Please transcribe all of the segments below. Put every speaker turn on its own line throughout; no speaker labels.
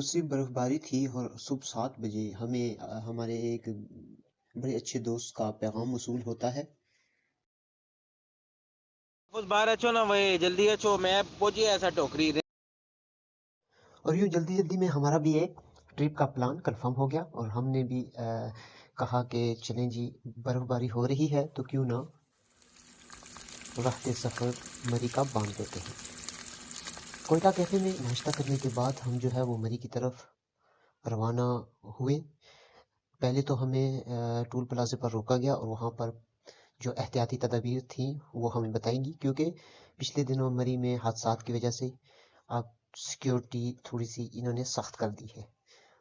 जो सी बर्फबारी थी और सुबह 7 बजे हमें हमारे एक बड़े अच्छे दोस्त का पैगाम मौसूल होता है।
कुछ बाहर अचो ना वही जल्दी अचो मैं पहुंची ऐसा टोकरी रे।
और यूँ जल्दी जल्दी में हमारा भी एक ट्रिप का प्लान कंफर्म हो गया और हमने भी कहा कि चलें जी, बर्फबारी हो रही है तो क्यों ना रास्ते सफ़र मरी का बांध देते हैं। कोयटा कैफ़े में नाश्ता करने के बाद हम जो है वो मरी की तरफ रवाना हुए। पहले तो हमें टोल प्लाज़े पर रोका गया और वहाँ पर जो एहतियाती तदाबीर थी वो हमें बताएंगी, क्योंकि पिछले दिनों मरी में हादसात की वजह से अब सिक्योरिटी थोड़ी सी इन्होंने सख्त कर दी है।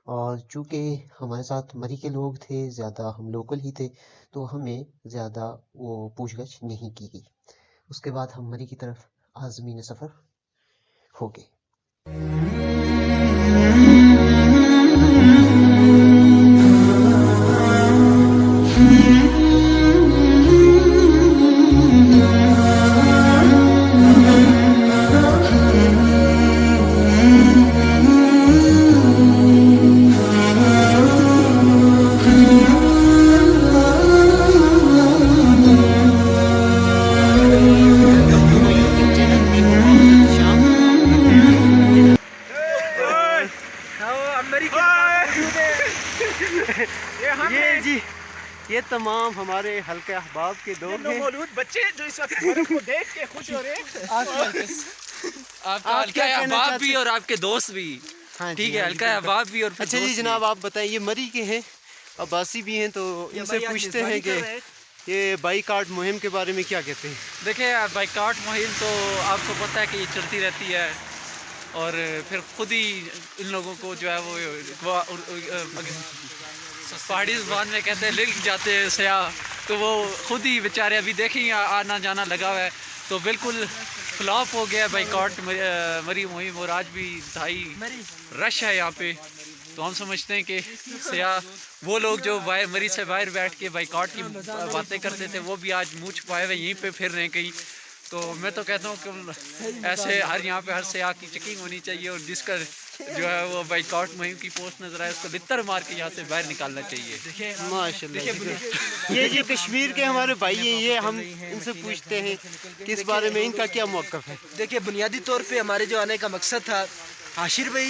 और चूँकि हमारे साथ मरी के लोग थे, ज़्यादा हम लोकल ही थे, तो हमें ज़्यादा वो पूछगछ नहीं की गई। उसके बाद हम मरी की तरफ आज़मीन सफ़र हो गए।
ये जी ये तमाम हमारे हल्के अहबाब के लोग हैं,
मौलूद बच्चे जो इस वक्त बर्फ को देख के खुश हो रहे हैं।
आपका हल्का अहबाब भी और आपके दोस्त भी।
हाँ
ठीक है, हल्का अहबाब भी और
अच्छा जी जनाब, आप बताएं, ये मरी के हैं, अब्बासी भी हैं, तो इनसे पूछते हैं कि ये बाईकाट मुहिम के बारे में क्या कहते हैं।
देखिए, बाईकाट मुहिम तो आपको पता है कि ये चलती रहती है और फिर खुद ही इन लोगों को जो है वो पहाड़ी ज़बान में कहते हैं लिख जाते हैं सयाह, तो वो खुद ही बेचारे अभी देखें आना जाना लगा हुआ है, तो बिल्कुल फ्लॉप हो गया बाईकाट मरी मुहिम। और आज भी इंतहाई रश है यहाँ पे, तो हम समझते हैं कि सयाह वो लोग जो मरी से बाहर बैठ के बाईकाट की बातें करते थे वो भी आज मुँह छुपाए हुए यहीं पे फिर रहे हैं कहीं। तो मैं तो कहता हूँ कि ऐसे यहाँ पे हर सयाह की चेकिंग होनी चाहिए और जिसका जो है वो बाईकाट मुहिम की पोस्ट नजर आए उसको लित्तर मार के यहाँ से बाहर निकालना चाहिए।
देखिए माशाल्लाह, ये जो कश्मीर के हमारे भाई हैं, ये हम इनसे पूछते हैं कि इस बारे में इनका क्या मौक़िफ़ है।
देखिए, बुनियादी तौर पे हमारे जो आने का मकसद था, आशिर भाई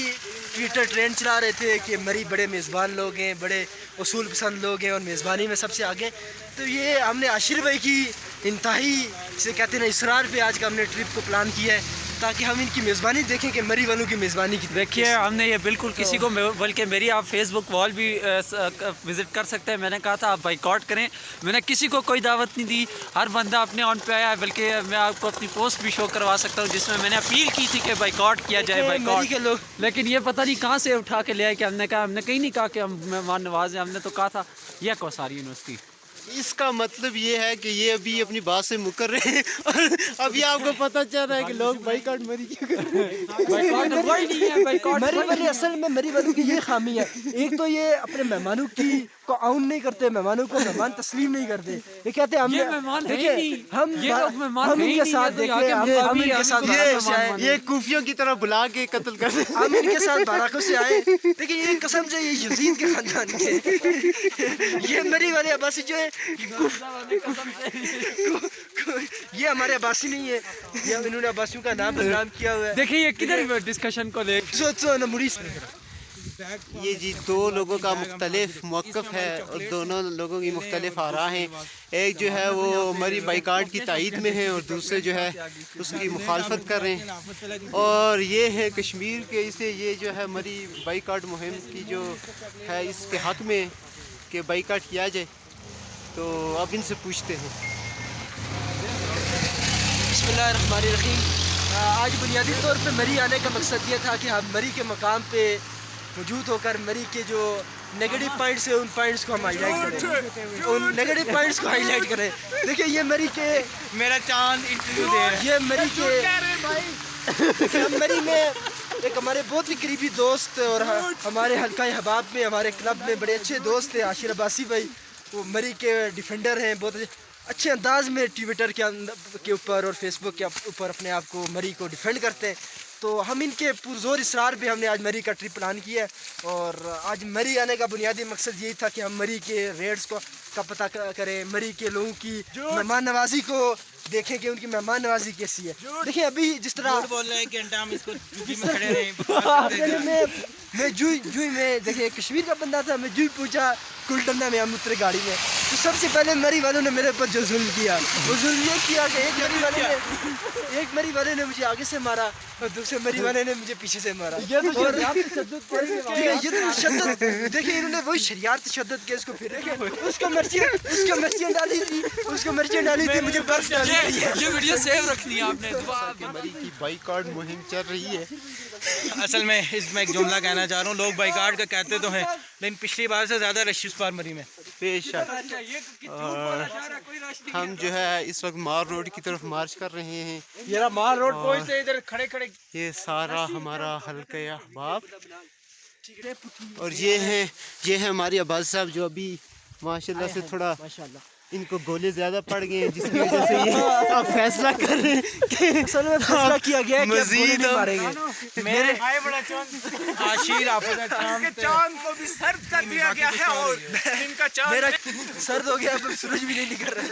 ट्विटर ट्रेंड चला रहे थे कि मरी बड़े मेज़बान लोग हैं, बड़े उसूल पसंद लोग हैं और मेज़बानी में सबसे आगे। तो ये हमने आशिर भाई की इंतहाई से कहते हैं ना इसरार पे आज का हमने ट्रिप को प्लान किया है, ताकि हम इनकी मेज़बानी देखें कि मरी वालों की मेज़बानी की।
देखिए, हमने ये बिल्कुल किसी को, बल्कि मेरी आप फेसबुक वॉल भी विज़िट कर सकते हैं। मैंने कहा था आप बाईकाट करें, मैंने किसी को कोई दावत नहीं दी, हर बंदा अपने ऑन पे आया। बल्कि मैं आपको अपनी पोस्ट भी शो करवा सकता हूँ जिसमें मैंने अपील की थी कि बाईकाट किया जाए, बाईकाट के लोग। लेकिन ये पता नहीं कहाँ से उठा के ले आए कि हमने कहीं नहीं कहा कि हम मेहमान नवाज हैं, हमने तो कहा था यह कौसारी यूनिवर्सिटी।
इसका मतलब ये है कि ये अभी अपनी बात से मुकर रहे हैं और अभी आपको पता चल रहा है कि लोग बाईकाट मरी क्यों कर रहे हैं।
मरी वाले असल में मरी वालों की ये खामी है, एक तो ये अपने मेहमानों की को आउन नहीं करते, मेहमानों को मेहमान तस्लीम नहीं करते। ये कहते हैं हम इनके साथ देखें, हम इनके साथ
ये कूफियों की तरह बुला के कत्ल कर रहे हैं,
हम इनके साथ बाराकों से आए। लेकिन ये कसम से ये यजीद के खानदान के ये मरी वाले अब्बासी जो है ये हमारे अब्बासी नहीं है, ये इन्होंने अब्बासियों का नाम बदनाम किया हुआ है।
देखिए ये किधर डिस्कशन को ले
ये जी दो लोगों का मुख्तलिफ मौक़िफ़ है और दोनों लोगों की मुख्तलिफ आरा हैं। एक जो है वो मरी बाईकाट की तायीद में है और दूसरे जो है उसकी मुखालफत कर रहे हैं। और ये है कश्मीर के, इसे ये जो है मरी बाईकाट मुहिम की जो है इसके हक़ में कि बाईकाट किया जाए, तो अब इनसे पूछते हैं।
बिस्मिल्लाहिर्रहमानिर्रहीम। आज बुनियादी तौर पे मरी आने का मकसद ये था कि हम मरी के मकाम पे मौजूद होकर मरी के जो नेगेटिव पॉइंट्स है उन पॉइंट्स को हम हाईलाइट करें, उन नेगेटिव पॉइंट्स को हाईलाइट करें। देखिए ये मरी के
मेरा चांद इंटरव्यू दे रहा है,
ये मरी के हम मरी में एक हमारे बहुत ही करीबी दोस्त और हमारे हल्का अहबाब में, हमारे क्लब में बड़े अच्छे दोस्त हैं आशिर अब्बासी भाई। वो मरी के डिफेंडर हैं, बहुत अच्छे अंदाज में ट्विटर के ऊपर और फेसबुक के ऊपर अपने आप को मरी को डिफेंड करते हैं। تو ہم ان کے پرزور اصرار پہ ہم نے آج مری کا ٹرپ پلان کیا ہے، اور آج مری آنے کا بنیادی مقصد یہی تھا کہ ہم مری کے ریٹس کا پتہ کریں، مری کے لوگوں کی مہمان نوازی کو دیکھیں کہ ان کی مہمان نوازی کیسی ہے. دیکھیں ابھی جس طرح
بول رہے ہیں کہ ہم اس کو جوگی میں کھڑے رہیں.
میں دیکھیں کشمیر کا بندہ تھا، میں پوچھا کلٹنہ میں ہم اترے گاڑی میں، تو سب سے پہلے مری والوں نے میرے اوپر جو ظلم کیا وہ ظلم یہ کیا کہ ایک مری والے نے مجھے آگے سے مارا اور دوسرے مری والے نے مجھے پیچھے سے مارا. دیکھیں انہوں نے وہی شریعت تشدد کے اس کو پھر اس کو مرچیاں ڈالی تھی مجھے برف ڈالی تھی.
یہ ویڈیو سیو رکھنی ہے آپ نے.
مری کی بائیکاٹ مہم چل رہی ہے.
اصل میں اس میں ایک جملہ کہنا چاہ رہا ہوں، لوگ بائیکاٹ کا کہتے تو ہیں لیکن پچھلی بار سے زیادہ رش اس بار مری میں.
بے شک. اور ہم جو ہے اس وقت مار روڈ کی طرف مارچ کر رہے ہیں.
یہ مار روڈ پہنچتے ادھر کھڑے
یہ سارا ہمارا حلقہ احباب، اور یہ ہے ہماری عباس صاحب جو ابھی ماشاءاللہ سے تھوڑا ان کو گولے زیادہ پڑ گئے ہیں، جس کی وجہ سے یہ اب فیصلہ کر رہے ہیں کہ
فیصلہ کیا گیا ہے کہ
مزید
ماریں گے.
میرے عاشیر
چاند کو بھی سرد کر دیا گیا ہے اور ان کا چاند
میرا سرد ہو گیا، اب سورج بھی نہیں نکل رہا.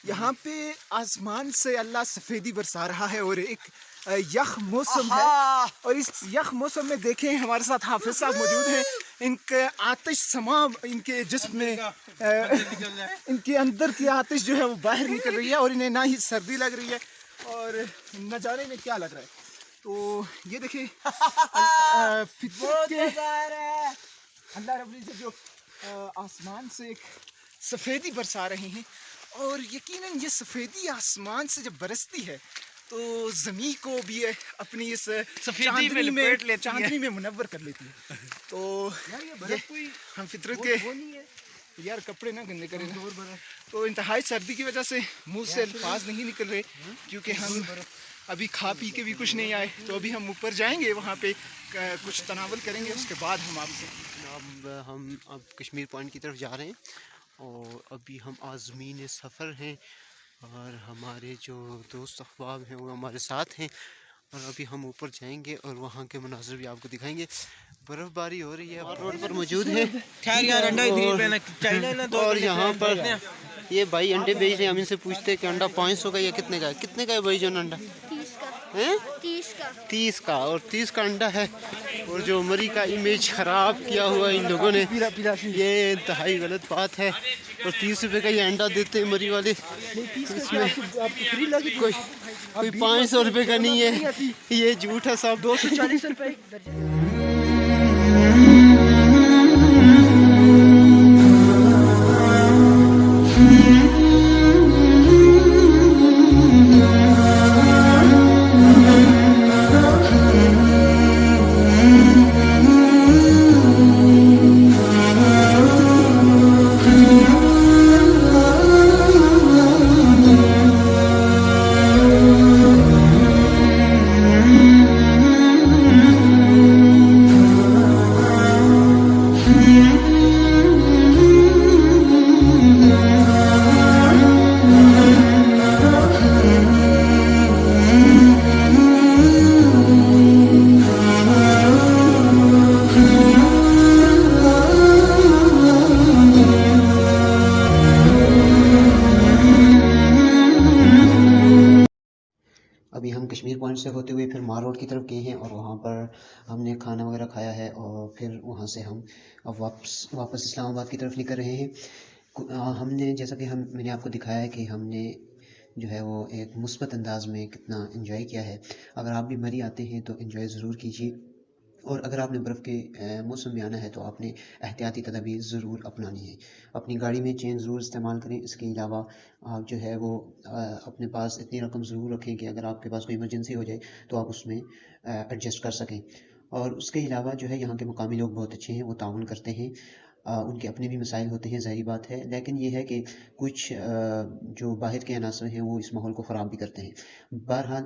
یہاں پہ آسمان سے اللہ سفیدی برسا رہا ہے اور ایک یخ موسم ہے، اور اس یخ موسم میں دیکھیں ہمارے ساتھ حافظ صاحب موجود ہیں. ان کے آتش سما ان کے جسم میں ان کے اندر کی آتش جو ہے وہ باہر نکل رہی ہے، اور انہیں نہ ہی سردی لگ رہی ہے اور نہ جانے میں کیا لگ رہا ہے. تو یہ دیکھیں فطرت کے اللہ رب العزت جو آسمان سے ایک سفیدی برسا رہے ہیں، اور یقیناً یہ سفیدی آسمان سے جب برستی ہے تو زمین کو بھی اپنی اس چاندنی میں منور کر لیتی ہے. تو ہم فطرت کے یار کپڑے نہ گندے کریں، تو انتہائی سردی کی وجہ سے منہ سے الفاظ نہیں نکل رہے، کیونکہ ہم ابھی کھا پی کے بھی کچھ نہیں آئے. تو ابھی ہم اوپر جائیں گے، وہاں پہ کچھ تناول کریں گے، اس کے بعد ہم آپ سے
ہم اب کشمیر پوائنٹ کی طرف جا رہے ہیں، اور ابھی ہم آزمین سفر ہیں، اور ہمارے جو دوست احباب ہیں وہ ہمارے ساتھ ہیں، اور ابھی ہم اوپر جائیں گے اور وہاں کے مناظر بھی آپ کو دکھائیں گے. برف باری ہو رہی ہے، روڈ پر موجود ہیں، اور یہاں پر یہ بھائی انڈے بیچ رہے ہیں. ہم ان سے پوچھتے ہیں کہ انڈا 500 کا یا کتنے کا ہے؟ کتنے کا ہے بھائی جان انڈا؟ 30 کا. اور 30 کا انڈا ہے. اور جو مری کا امیج خراب کیا ہوا ان لوگوں نے، یہ انتہائی غلط بات ہے. اور 30 روپے کا یہ انڈا دیتے ہیں مری والے، اس میں کوئی 500 روپے کا نہیں ہے، یہ جھوٹ ہے صاحب.
240 روپے.
ابھی ہم کشمیر پوائنٹ سے ہوتے ہوئے پھر مار روڈ کی طرف گئے ہیں، اور وہاں پر ہم نے کھانا وغیرہ کھایا ہے، اور پھر وہاں سے ہم اب واپس اسلام آباد کی طرف نکل رہے ہیں. ہم نے جیسا کہ میں نے آپ کو دکھایا ہے کہ ہم نے جو ہے وہ ایک مثبت انداز میں کتنا انجوائے کیا ہے. اگر آپ بھی مری آتے ہیں تو انجوائے ضرور کیجیے، اور اگر آپ نے برف کے موسم میں آنا ہے تو آپ نے احتیاطی تدابیر ضرور اپنانی ہے. اپنی گاڑی میں چین ضرور استعمال کریں. اس کے علاوہ آپ جو ہے وہ اپنے پاس اتنی رقم ضرور رکھیں کہ اگر آپ کے پاس کوئی ایمرجنسی ہو جائے تو آپ اس میں ایڈجسٹ کر سکیں. اور اس کے علاوہ جو ہے یہاں کے مقامی لوگ بہت اچھے ہیں، وہ تعاون کرتے ہیں، ان کے اپنے بھی مسائل ہوتے ہیں، ظاہری بات ہے، لیکن یہ ہے کہ کچھ جو باہر کے عناصر ہیں وہ اس ماحول کو خراب بھی کرتے ہیں۔ بہرحال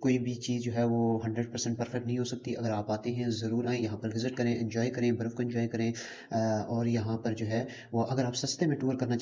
کوئی بھی چیز جو ہے وہ 100% پرفیکٹ نہیں ہو سکتی۔ اگر آپ آتے ہیں ضرور آئیں، یہاں پر وزٹ کریں، انجوائے کریں، برف کو انجوائے کریں، اور یہاں پر جو ہے وہ اگر آپ سستے میں ٹور کرنا